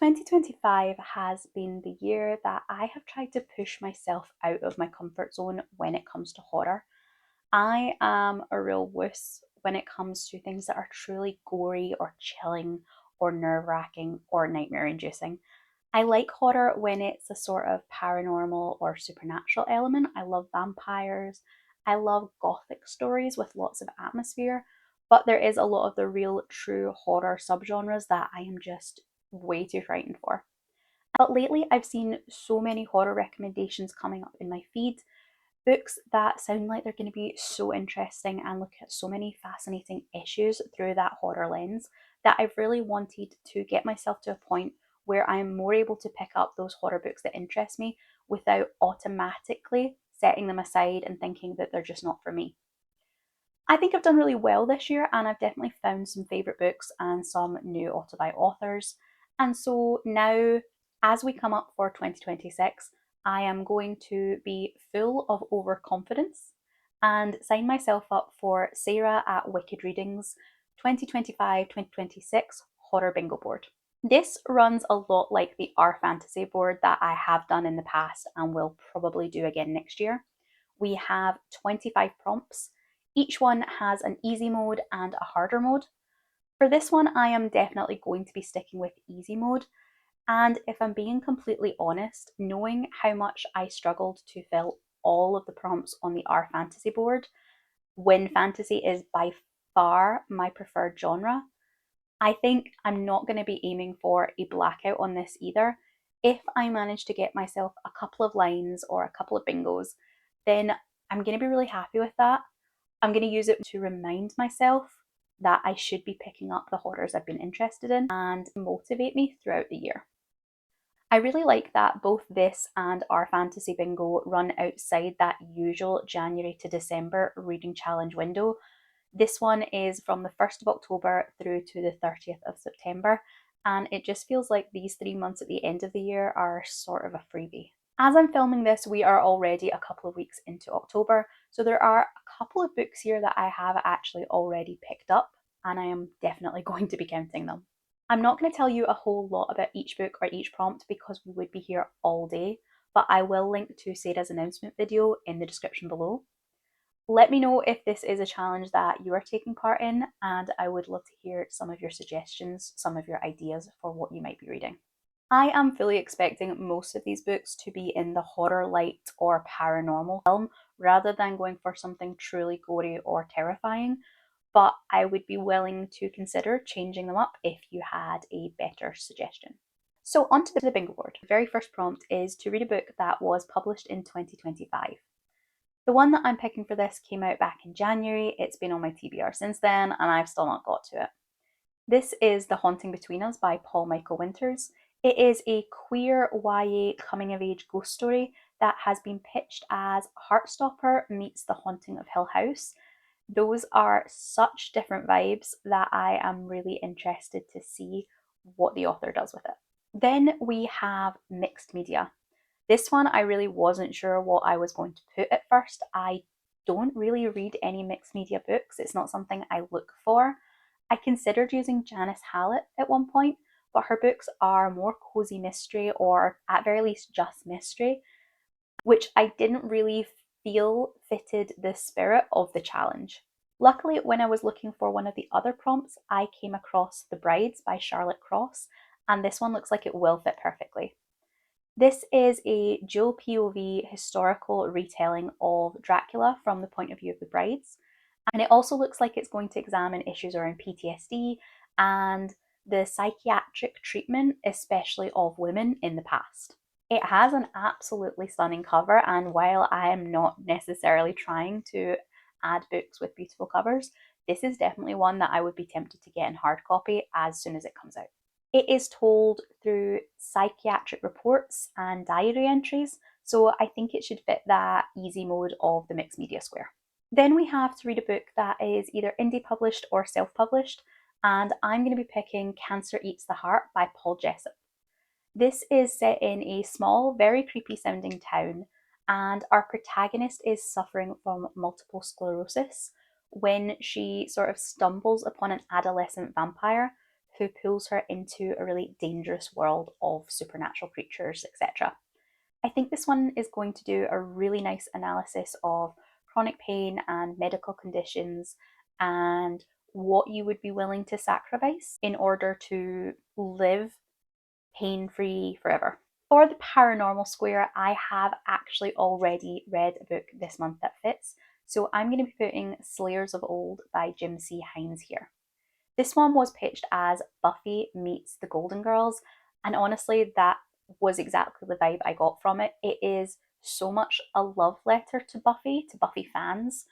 2025 has been the year that I have tried to push myself out of my comfort zone when it comes to horror. I am a real wuss when it comes to things that are truly gory or chilling or nerve wracking or nightmare inducing. I like horror when it's a sort of paranormal or supernatural element. I love vampires. I love gothic stories with lots of atmosphere. But there is a lot of the real true horror subgenres that I am just way too frightened for. But lately, I've seen so many horror recommendations coming up in my feed, books that sound like they're going to be so interesting and look at so many fascinating issues through that horror lens that I've really wanted to get myself to a point where I'm more able to pick up those horror books that interest me without automatically setting them aside and thinking that they're just not for me. I think I've done really well this year and I've definitely found some favourite books and some new auto-buy authors. And so now, as we come up for 2026, I am going to be full of overconfidence and sign myself up for Sarah at Wicked Readings 2025-2026 Horror Bingo Board. This runs a lot like the R Fantasy board that I have done in the past and will probably do again next year. We have 25 prompts. Each one has an easy mode and a harder mode. For this one, I am definitely going to be sticking with easy mode. And if I'm being completely honest, knowing how much I struggled to fill all of the prompts on the R Fantasy board, when fantasy is by far my preferred genre, I think I'm not going to be aiming for a blackout on this either. If I manage to get myself a couple of lines or a couple of bingos, then I'm going to be really happy with that. I'm going to use it to remind myself that I should be picking up the horrors I've been interested in and motivate me throughout the year. I really like that both this and our fantasy bingo run outside that usual January to December reading challenge window. This one is from the 1st of October through to the 30th of September, and it just feels like these 3 months at the end of the year are sort of a freebie. As I'm filming this, we are already a couple of weeks into October, so there are a couple of books here that I have actually already picked up, and I am definitely going to be counting them. I'm not going to tell you a whole lot about each book or each prompt because we would be here all day, but I will link to Sarah's announcement video in the description below. Let me know if this is a challenge that you are taking part in, and I would love to hear some of your suggestions, some of your ideas for what you might be reading. I am fully expecting most of these books to be in the horror light or paranormal realm rather than going for something truly gory or terrifying, but I would be willing to consider changing them up if you had a better suggestion. So onto the bingo board. The very first prompt is to read a book that was published in 2025. The one that I'm picking for this came out back in January. It's been on my TBR since then and I've still not got to it. This is The Haunting Between Us by Paul Michael Winters. It is a queer YA coming-of-age ghost story that has been pitched as Heartstopper meets The Haunting of Hill House. Those are such different vibes that I am really interested to see what the author does with it. Then we have Mixed Media. This one I really wasn't sure what I was going to put at first. I don't really read any mixed media books. It's not something I look for. I considered using Janice Hallett at one point, but her books are more cozy mystery or at very least just mystery, which I didn't really feel fitted the spirit of the challenge. Luckily, when I was looking for one of the other prompts, I came across The Brides by Charlotte Cross, and this one looks like it will fit perfectly. This is a dual POV historical retelling of Dracula from the point of view of the brides. And it also looks like it's going to examine issues around PTSD and the psychiatric treatment, especially of women in the past. It has an absolutely stunning cover, and while I am not necessarily trying to add books with beautiful covers, this is definitely one that I would be tempted to get in hard copy as soon as it comes out. It is told through psychiatric reports and diary entries, so I think it should fit that easy mode of the mixed media square. Then we have to read a book that is either indie published or self-published, and I'm going to be picking Cancer Eats the Heart by Paul Jessup. This is set in a small, very creepy sounding town, and our protagonist is suffering from multiple sclerosis when she sort of stumbles upon an adolescent vampire who pulls her into a really dangerous world of supernatural creatures, etc. I think this one is going to do a really nice analysis of chronic pain and medical conditions and what you would be willing to sacrifice in order to live pain-free forever. For the paranormal square, I have actually already read a book this month that fits, so I'm going to be putting Slayers of Old by Jim C. Hines here. This one was pitched as Buffy meets the Golden Girls, and honestly, that was exactly the vibe I got from it. It is so much a love letter to Buffy fans,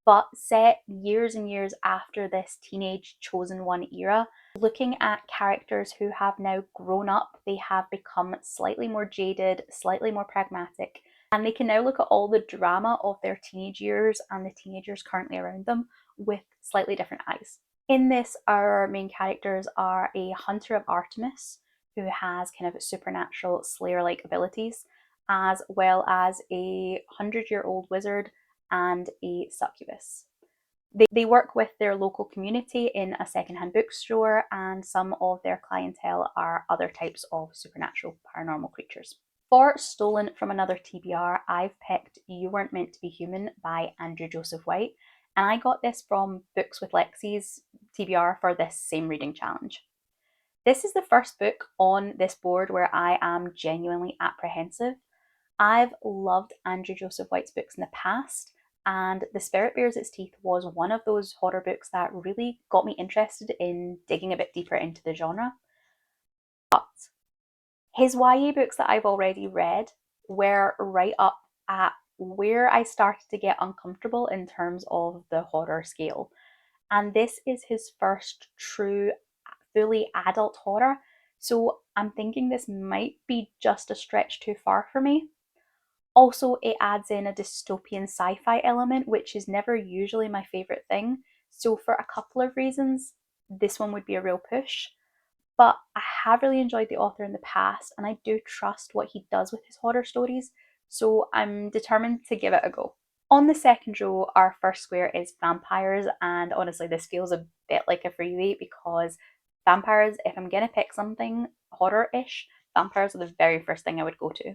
but set years and years after this teenage chosen one era, looking at characters who have now grown up. They have become slightly more jaded, slightly more pragmatic, and they can now look at all the drama of their teenage years and the teenagers currently around them with slightly different eyes. In this, our main characters are a hunter of Artemis who has kind of supernatural slayer-like abilities, as well as a 100-year-old wizard and a succubus. They work with their local community in a secondhand bookstore, and some of their clientele are other types of supernatural paranormal creatures. For Stolen from Another TBR, I've picked You Weren't Meant to Be Human by Andrew Joseph White, and I got this from Books with Lexi's TBR for this same reading challenge. This is the first book on this board where I am genuinely apprehensive. I've loved Andrew Joseph White's books in the past, and The Spirit Bares Its Teeth was one of those horror books that really got me interested in digging a bit deeper into the genre. But his YA books that I've already read were right up at where I started to get uncomfortable in terms of the horror scale. And this is his first true, fully adult horror, so I'm thinking this might be just a stretch too far for me. Also, it adds in a dystopian sci-fi element, which is never usually my favourite thing. So for a couple of reasons, this one would be a real push. But I have really enjoyed the author in the past, and I do trust what he does with his horror stories, so I'm determined to give it a go. On the second row, our first square is vampires, and honestly, this feels a bit like a freebie because vampires, if I'm gonna pick something horror-ish, vampires are the very first thing I would go to.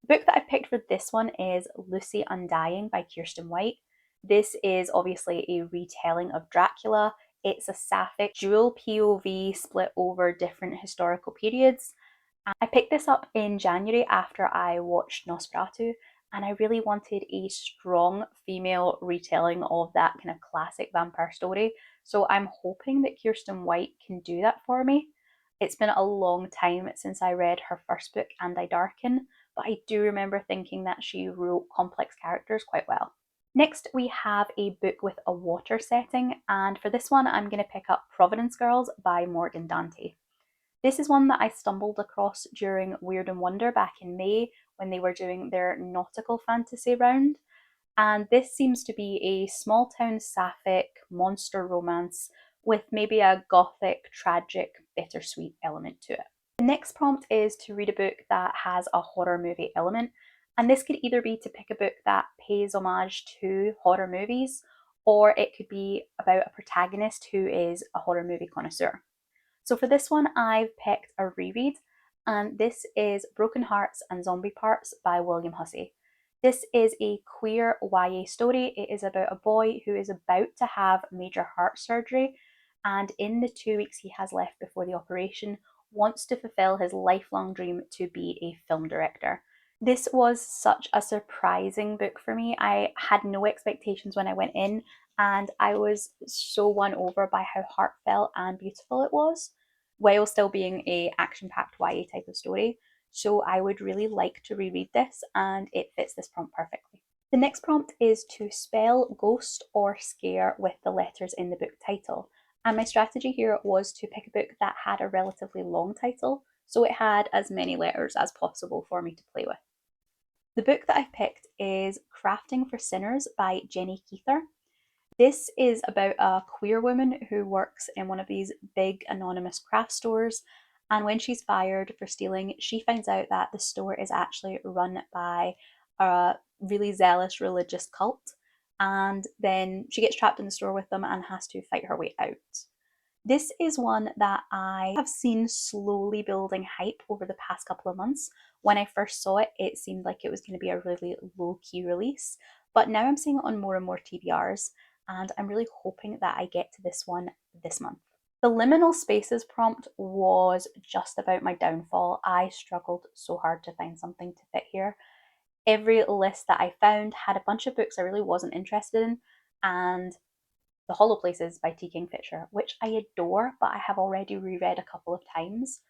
The book that I picked for this one is Lucy Undying by Kiersten White. This is obviously a retelling of Dracula. It's a sapphic dual POV split over different historical periods. I picked this up in January after I watched Nosferatu, and I really wanted a strong female retelling of that kind of classic vampire story. So I'm hoping that Kiersten White can do that for me. It's been a long time since I read her first book, And I Darken, but I do remember thinking that she wrote complex characters quite well. Next, we have a book with a water setting, and for this one, I'm going to pick up Providence Girls by Morgan Dante. This is one that I stumbled across during Weird and Wonder back in May when they were doing their nautical fantasy round, and this seems to be a small town sapphic monster romance with maybe a gothic, tragic, bittersweet element to it. The next prompt is to read a book that has a horror movie element, and this could either be to pick a book that pays homage to horror movies, or it could be about a protagonist who is a horror movie connoisseur. So for this one, I've picked a reread, and this is Broken Hearts and Zombie Parts by William Hussey. This is a queer YA story. It is about a boy who is about to have major heart surgery, and in the 2 weeks he has left before the operation, wants to fulfill his lifelong dream to be a film director. This was such a surprising book for me. I had no expectations when I went in, and I was so won over by how heartfelt and beautiful it was, while still being a action-packed YA type of story. So I would really like to reread this, and it fits this prompt perfectly. The next prompt is to spell ghost or scare with the letters in the book title. And my strategy here was to pick a book that had a relatively long title, so it had as many letters as possible for me to play with. The book that I've picked is Crafting for Sinners by Jenny Keither. This is about a queer woman who works in one of these big anonymous craft stores, and when she's fired for stealing, she finds out that the store is actually run by a really zealous religious cult, and then she gets trapped in the store with them and has to fight her way out. This is one that I have seen slowly building hype over the past couple of months. When I first saw it, it seemed like it was going to be a really low-key release, but now I'm seeing it on more and more TBRs, and I'm really hoping that I get to this one this month. The liminal spaces prompt was just about my downfall. I struggled so hard to find something to fit here. Every list that I found had a bunch of books I really wasn't interested in, and The Hollow Places by T. Kingfisher, which I adore, but I have already reread a couple of times.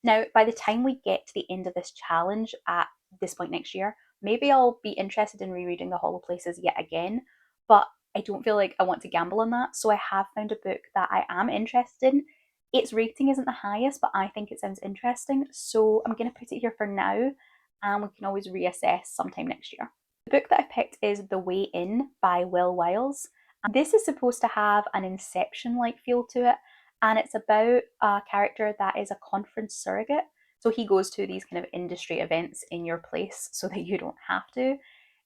Now, by the time we get to the end of this challenge at this point next year, maybe I'll be interested in rereading The Hollow Places yet again, but I don't feel like I want to gamble on that. So I have found a book that I am interested in. Its rating isn't the highest, but I think it sounds interesting. So I'm going to put it here for now, and we can always reassess sometime next year. The book that I picked is The Way In by Will Wiles. And this is supposed to have an Inception-like feel to it, and it's about a character that is a conference surrogate. So he goes to these kind of industry events in your place so that you don't have to.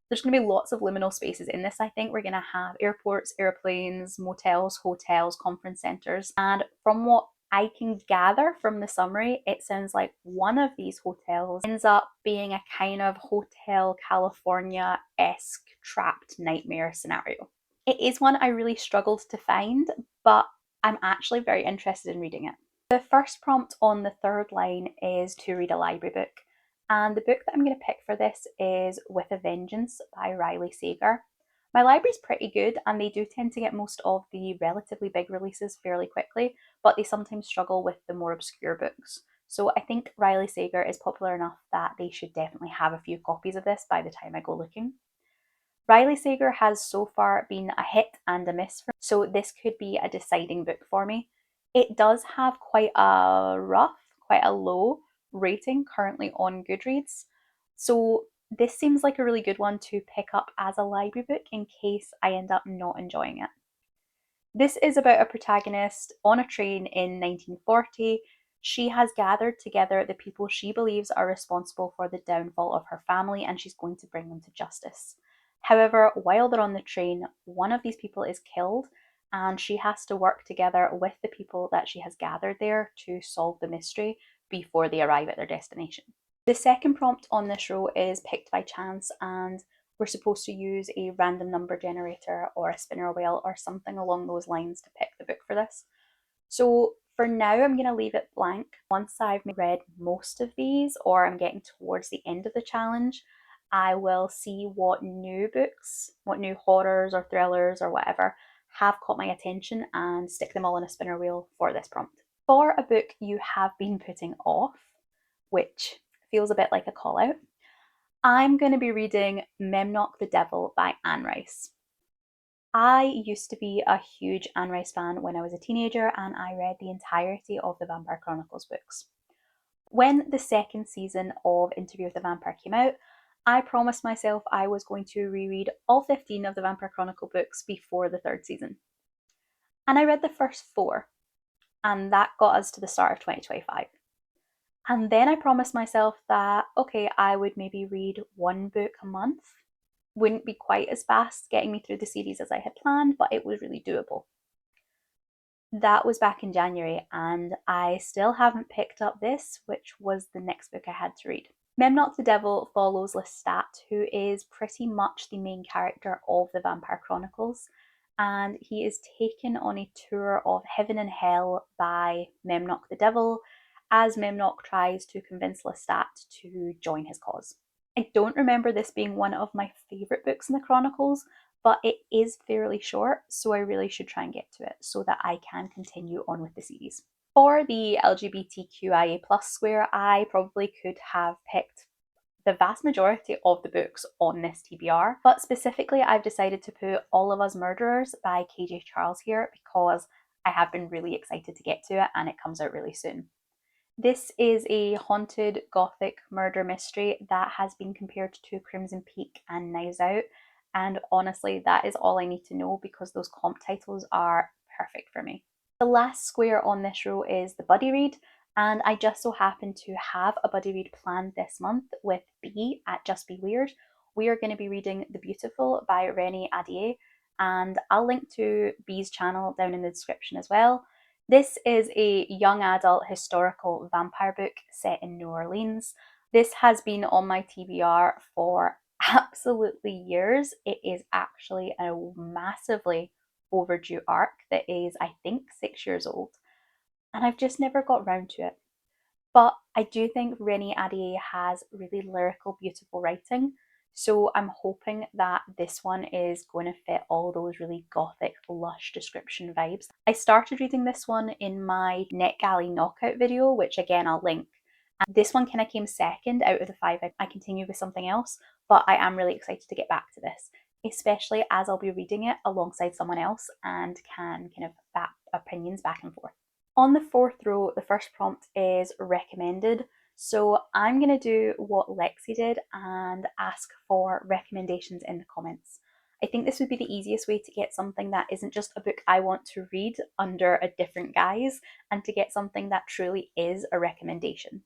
There's going to be lots of liminal spaces in this, I think. We're going to have airports, airplanes, motels, hotels, conference centres. And from what I can gather from the summary, it sounds like one of these hotels ends up being a kind of Hotel California-esque trapped nightmare scenario. It is one I really struggled to find, but I'm actually very interested in reading it. The first prompt on the third line is to read a library book. And the book that I'm going to pick for this is With a Vengeance by Riley Sager. My library's pretty good, and they do tend to get most of the relatively big releases fairly quickly, but they sometimes struggle with the more obscure books. So I think Riley Sager is popular enough that they should definitely have a few copies of this by the time I go looking. Riley Sager has so far been a hit and a miss for me, so this could be a deciding book for me. It does have quite a low rating currently on Goodreads, so this seems like a really good one to pick up as a library book in case I end up not enjoying it. This is about a protagonist on a train in 1940. She has gathered together the people she believes are responsible for the downfall of her family, and she's going to bring them to justice. However, while they're on the train, one of these people is killed, and she has to work together with the people that she has gathered there to solve the mystery before they arrive at their destination. The second prompt on this row is picked by chance, and we're supposed to use a random number generator or a spinner wheel or something along those lines to pick the book for this. So for now, I'm going to leave it blank. Once I've read most of these, or I'm getting towards the end of the challenge, I will see what new books, what new horrors or thrillers or whatever have caught my attention and stick them all in a spinner wheel for this prompt. For a book you have been putting off, which feels a bit like a call out, I'm going to be reading Memnoch the Devil by Anne Rice. I used to be a huge Anne Rice fan when I was a teenager, and I read the entirety of the Vampire Chronicles books. When the second season of Interview with the Vampire came out, I promised myself I was going to reread all 15 of the Vampire Chronicle books before the third season. And I read the first 4, and that got us to the start of 2025. And then I promised myself that, okay, I would maybe read one book a month. Wouldn't be quite as fast getting me through the series as I had planned, but it was really doable. That was back in January, and I still haven't picked up this, which was the next book I had to read. Memnoch the Devil follows Lestat, who is pretty much the main character of the Vampire Chronicles, and he is taken on a tour of heaven and hell by Memnoch the Devil, as Memnoch tries to convince Lestat to join his cause. I don't remember this being one of my favourite books in the Chronicles, but it is fairly short, so I really should try and get to it so that I can continue on with the series. For the LGBTQIA+ square, I probably could have picked the vast majority of the books on this TBR, but specifically I've decided to put All of Us Murderers by KJ Charles here because I have been really excited to get to it and it comes out really soon. This is a haunted gothic murder mystery that has been compared to Crimson Peak and Knives Out, and honestly that is all I need to know because those comp titles are perfect for me. The last square on this row is the buddy read, and I just so happen to have a buddy read planned this month with B at Just Be Weird. We are going to be reading The Beautiful by Readathon, and I'll link to B's channel down in the description as well. This is a young adult historical vampire book set in New Orleans. This has been on my TBR for absolutely years. It is actually a massively overdue arc that is, I think, 6 years old, and I've just never got round to it. But I do think readathon has really lyrical, beautiful writing. So I'm hoping that this one is going to fit all those really gothic, lush description vibes. I started reading this one in my NetGalley knockout video, which again I'll link. And this one kind of came second out of the five. I continue with something else, but I am really excited to get back to this, especially as I'll be reading it alongside someone else and can kind of bat opinions back and forth. On the fourth row, the first prompt is recommended. So I'm going to do what Lexi did and ask for recommendations in the comments. I think this would be the easiest way to get something that isn't just a book I want to read under a different guise, and to get something that truly is a recommendation.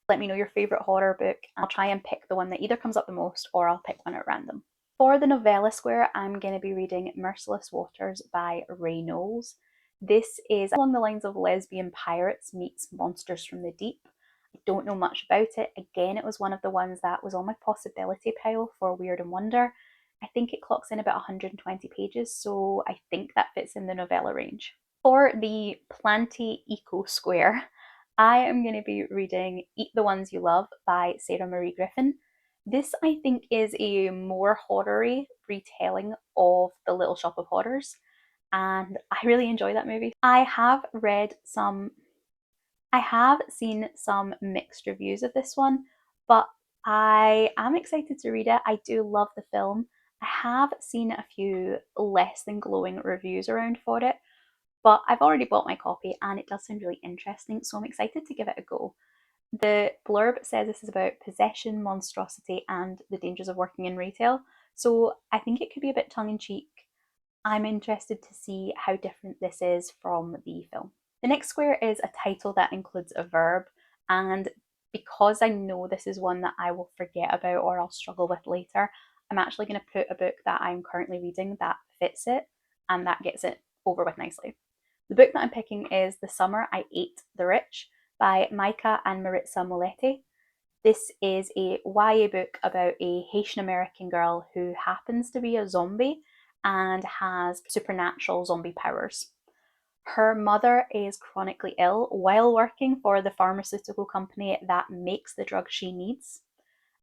Let me know your favourite horror book. I'll try and pick the one that either comes up the most, or I'll pick one at random. For the novella square, I'm going to be reading Merciless Waters by Ray Knowles. This is along the lines of lesbian pirates meets monsters from the deep. I don't know much about it. Again, it was one of the ones that was on my possibility pile for Weird and Wonder. I think it clocks in about 120 pages, so I think that fits in the novella range. For the Planty Eco Square, I am going to be reading Eat the Ones You Love by Sarah Marie Griffin. This, I think, is a more horror-y retelling of The Little Shop of Horrors, and I really enjoy that movie. I have seen some mixed reviews of this one, but I am excited to read it. I do love the film. I have seen a few less than glowing reviews around for it, but I've already bought my copy and it does sound really interesting, so I'm excited to give it a go. The blurb says this is about possession, monstrosity, and the dangers of working in retail, so I think it could be a bit tongue in cheek. I'm interested to see how different this is from the film. The next square is a title that includes a verb, and because I know this is one that I will forget about or I'll struggle with later, I'm actually going to put a book that I'm currently reading that fits it, and that gets it over with nicely. The book that I'm picking is The Summer I Ate the Rich by Micah and Maritza Moletti. This is a YA book about a Haitian American girl who happens to be a zombie and has supernatural zombie powers. Her mother is chronically ill while working for the pharmaceutical company that makes the drug she needs,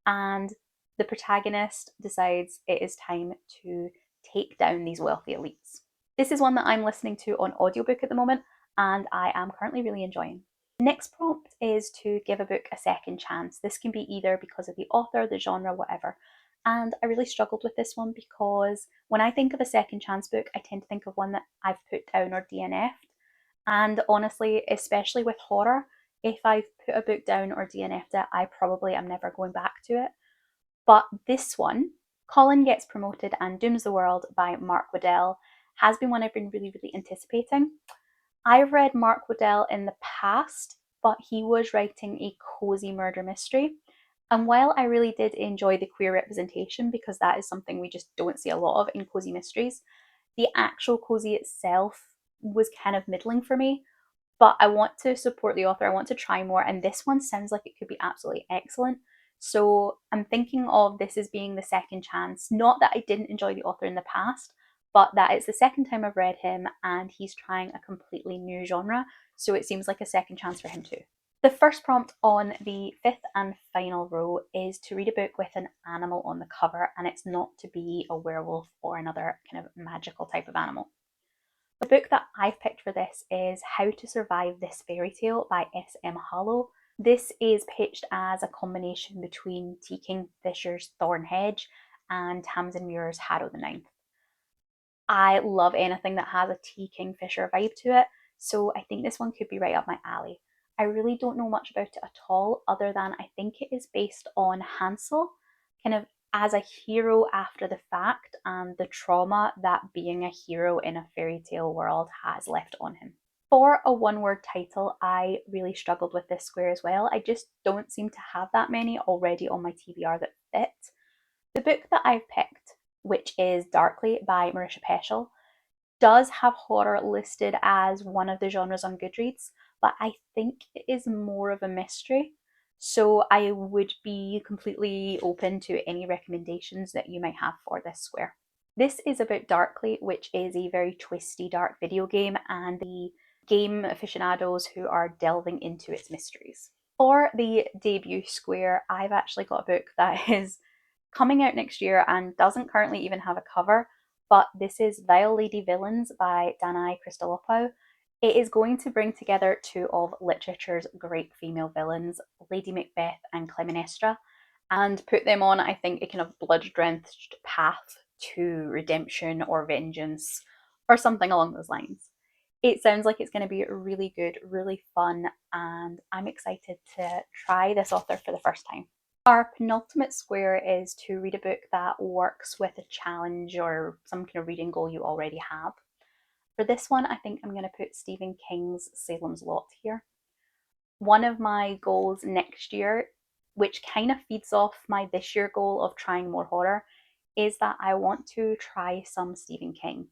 and the protagonist decides it is time to take down these wealthy elites. This is one that I'm listening to on audiobook at the moment, and I am currently really enjoying. The next prompt is to give a book a second chance. This can be either because of the author, the genre, whatever. And I really struggled with this one because when I think of a second chance book, I tend to think of one that I've put down or DNF'd. And honestly, especially with horror, if I've put a book down or DNF'd it, I probably am never going back to it. But this one, Colin Gets Promoted and Dooms the World by Mark Waddell, has been one I've been really, really anticipating. I've read Mark Waddell in the past, but he was writing a cozy murder mystery. And while I really did enjoy the queer representation, because that is something we just don't see a lot of in cozy mysteries, the actual cozy itself was kind of middling for me. But I want to support the author, I want to try more, and this one sounds like it could be absolutely excellent. So I'm thinking of this as being the second chance. Not that I didn't enjoy the author in the past, but that it's the second time I've read him and he's trying a completely new genre. So it seems like a second chance for him too. The first prompt on the fifth and final row is to read a book with an animal on the cover, and it's not to be a werewolf or another kind of magical type of animal. The book that I've picked for this is How to Survive This Fairy Tale by S.M. Hallow. This is pitched as a combination between T. Kingfisher's Thorn Hedge and Tamsin Muir's Harrow the Ninth. I love anything that has a T. Kingfisher vibe to it, so I think this one could be right up my alley. I really don't know much about it at all, other than I think it is based on Hansel, kind of as a hero after the fact, and the trauma that being a hero in a fairy tale world has left on him. For a one-word title, I really struggled with this square as well. I just don't seem to have that many already on my TBR that fit. The book that I've picked, which is Darkly by Marisha Peschel, does have horror listed as one of the genres on Goodreads, but I think it is more of a mystery. So I would be completely open to any recommendations that you might have for this square. This is about Darkly, which is a very twisty dark video game and the game aficionados who are delving into its mysteries. For the debut square, I've actually got a book that is coming out next year and doesn't currently even have a cover, but this is Vile Lady Villains by Danai Christolopow. It is going to bring together two of literature's great female villains, Lady Macbeth and Clytemnestra, and put them on, I think, a kind of blood-drenched path to redemption or vengeance or something along those lines. It sounds like it's going to be really good, really fun, and I'm excited to try this author for the first time. Our penultimate square is to read a book that works with a challenge or some kind of reading goal you already have. For this one, I think I'm going to put Stephen King's Salem's Lot here. One of my goals next year, which kind of feeds off my this year goal of trying more horror, is that I want to try some Stephen King.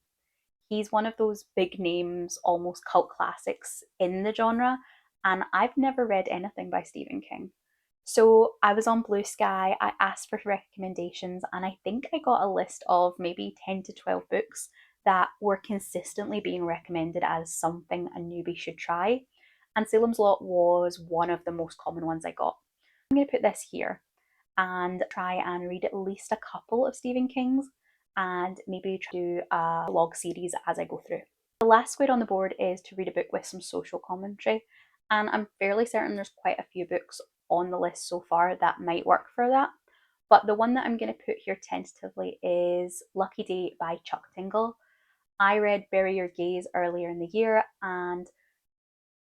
He's one of those big names, almost cult classics in the genre, and I've never read anything by Stephen King. So I was on Blue Sky, I asked for recommendations, and I think I got a list of maybe 10 to 12 books that were consistently being recommended as something a newbie should try. And Salem's Lot was one of the most common ones I got. I'm going to put this here and try and read at least a couple of Stephen King's and maybe do a vlog series as I go through. The last square on the board is to read a book with some social commentary, and I'm fairly certain there's quite a few books on the list so far that might work for that. But the one that I'm going to put here tentatively is Lucky Day by Chuck Tingle. I read Bury Your Gaze earlier in the year, and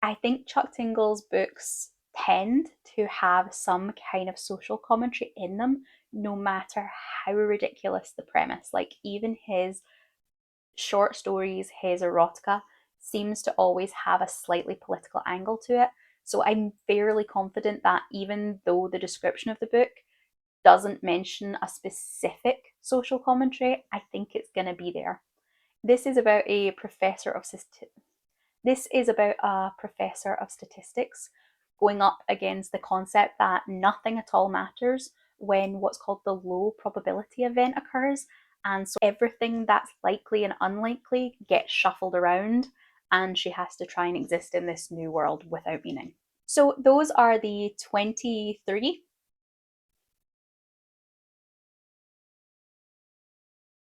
I think Chuck Tingle's books tend to have some kind of social commentary in them, no matter how ridiculous the premise. Like, even his short stories, his erotica, seems to always have a slightly political angle to it. So I'm fairly confident that even though the description of the book doesn't mention a specific social commentary, I think it's going to be there. This is about a professor of statistics going up against the concept that nothing at all matters when what's called the low probability event occurs. And so everything that's likely and unlikely gets shuffled around, and she has to try and exist in this new world without meaning. So those are the 23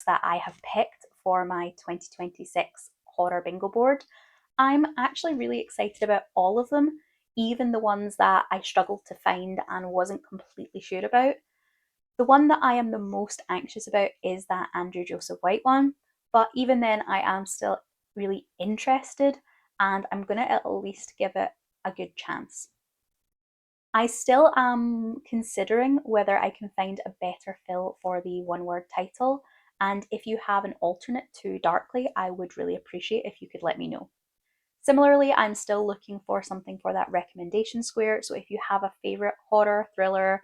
that I have picked for my 2026 horror bingo board. I'm actually really excited about all of them, even the ones that I struggled to find and wasn't completely sure about. The one that I am the most anxious about is that Andrew Joseph White one, but even then I am still really interested, and I'm going to at least give it a good chance. I still am considering whether I can find a better fill for the one-word title, and if you have an alternate to Darkly, I would really appreciate if you could let me know. Similarly, I'm still looking for something for that recommendation square, so if you have a favourite horror, thriller,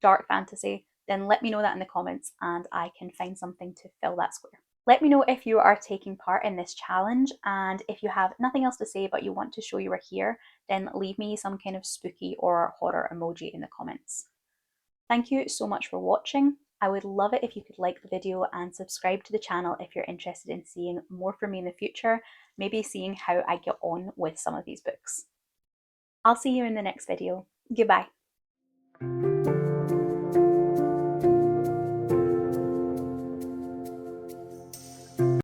dark fantasy, then let me know that in the comments and I can find something to fill that square. Let me know if you are taking part in this challenge, and if you have nothing else to say but you want to show you were here, then leave me some kind of spooky or horror emoji in the comments. Thank you so much for watching. I would love it if you could like the video and subscribe to the channel if you're interested in seeing more from me in the future, maybe seeing how I get on with some of these books. I'll see you in the next video. Goodbye.